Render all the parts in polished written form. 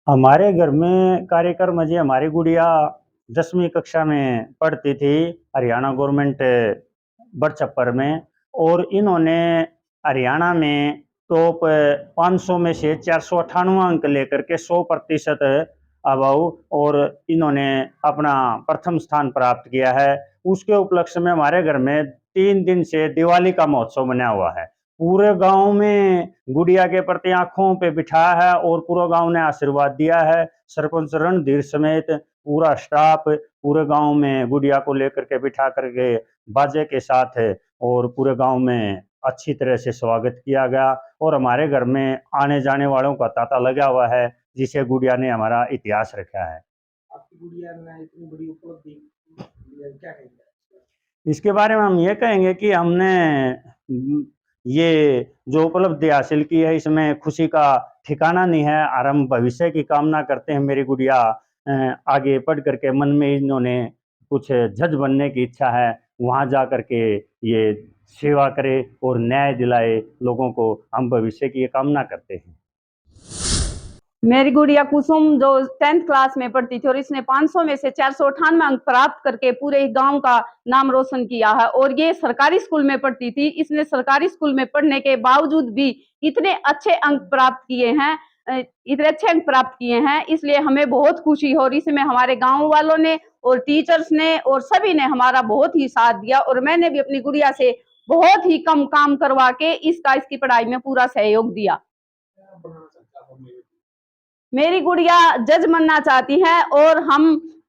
हमारे घर में कार्यक्रम जी हमारी गुड़िया 10वीं कक्षा में पढ़ती थी हरियाणा गवर्नमेंट बड़छप्पर में। और इन्होंने हरियाणा में टॉप 500 में से 498 अंक लेकर के 100% अभाव और इन्होंने अपना प्रथम स्थान प्राप्त किया है। उसके उपलक्ष्य में हमारे घर में 3 दिन से दिवाली का महोत्सव बना हुआ है। पूरे गांव में गुड़िया के प्रति आंखों पे बिठाया है और पूरा गांव ने आशीर्वाद दिया है। सरपंच रणधीर समेत पूरा स्टाफ पूरे गांव में गुड़िया को लेकर के बिठा करके बाजे के साथ है और पूरे गांव में अच्छी तरह से स्वागत किया गया। और हमारे घर में आने जाने वालों का तांता लगा हुआ है, जिसे गुड़िया ने हमारा इतिहास रखा है। आपकी गुड़िया ने इतनी बड़ी उपलब्धि क्या कहेंगे? इसके बारे में हम ये कहेंगे कि हमने ये जो उपलब्धि हासिल की है इसमें खुशी का ठिकाना नहीं है और हम भविष्य की कामना करते हैं मेरी गुड़िया आगे पढ़ करके मन में इन्होंने कुछ जज बनने की इच्छा है, वहाँ जा करके ये सेवा करे और न्याय दिलाए लोगों को। हम भविष्य की ये कामना करते हैं। मेरी गुड़िया कुसुम जो 10th क्लास में पढ़ती थी और इसने 500 में से 498 अंक प्राप्त करके पूरे गांव का नाम रोशन किया है। और ये सरकारी स्कूल में पढ़ती थी, इसने सरकारी स्कूल में पढ़ने के बावजूद भी इतने अच्छे अंक प्राप्त किए हैं, इसलिए हमें बहुत खुशी हो। और इसमें हमारे गाँव वालों ने और टीचर्स ने और सभी ने हमारा बहुत ही साथ दिया और मैंने भी अपनी गुड़िया से बहुत ही कम काम करवा के इसकी पढ़ाई में पूरा सहयोग दिया। मेरी गुड़िया जज बनना चाहती है और हम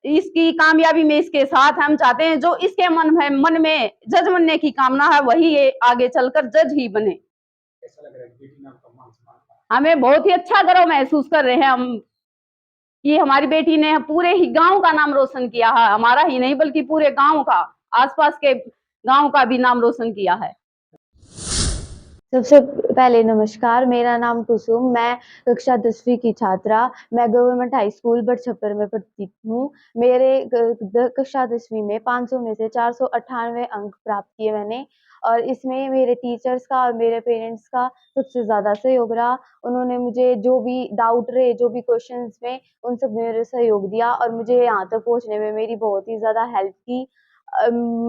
इसकी कामयाबी में इसके साथ हम चाहते हैं जो इसके मन में जज बनने की कामना है वही ये आगे चलकर जज ही बने। कैसा लग रहा है बेटी ने आपका मान सम्मान पाया? हमें बहुत ही अच्छा गर्व महसूस कर रहे हैं हम कि हमारी बेटी ने पूरे ही गांव का नाम रोशन किया है, हमारा ही नहीं बल्कि पूरे गांव का, आसपास के गांव का भी नाम रोशन किया है। सबसे पहले नमस्कार, मेरा नाम कुसुम, मैं कक्षा 10वीं की छात्रा, मैं गवर्नमेंट हाई स्कूल बड़छप्पर में पढ़ती हूँ। मेरे कक्षा 10वीं में 500 में से 498 अंक प्राप्त किए मैंने और इसमें मेरे टीचर्स का और मेरे पेरेंट्स का सबसे ज़्यादा सहयोग रहा। उन्होंने मुझे जो भी डाउट रहे, जो भी क्वेश्चंस में, उन सब में मेरे सहयोग दिया और मुझे यहाँ तक पहुँचने में मेरी बहुत ही ज़्यादा हेल्प की।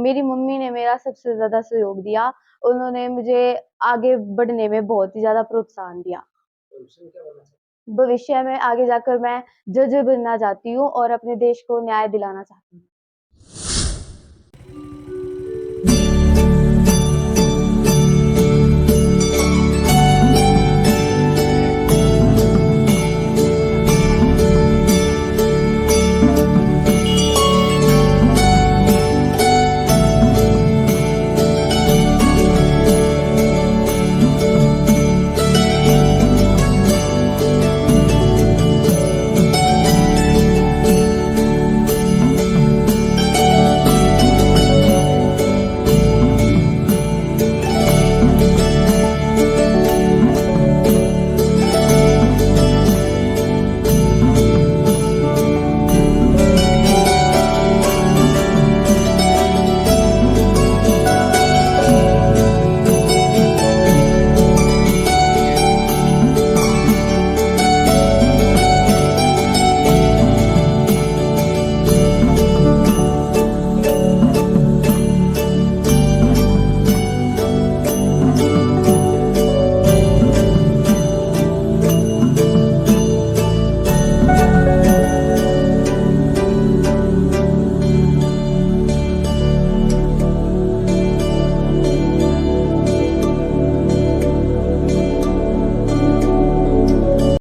मेरी मम्मी ने मेरा सबसे ज़्यादा सहयोग दिया, उन्होंने मुझे आगे बढ़ने में बहुत ही ज़्यादा प्रोत्साहन दिया। भविष्य में आगे जाकर मैं जज बनना चाहती हूँ और अपने देश को न्याय दिलाना चाहती हूँ।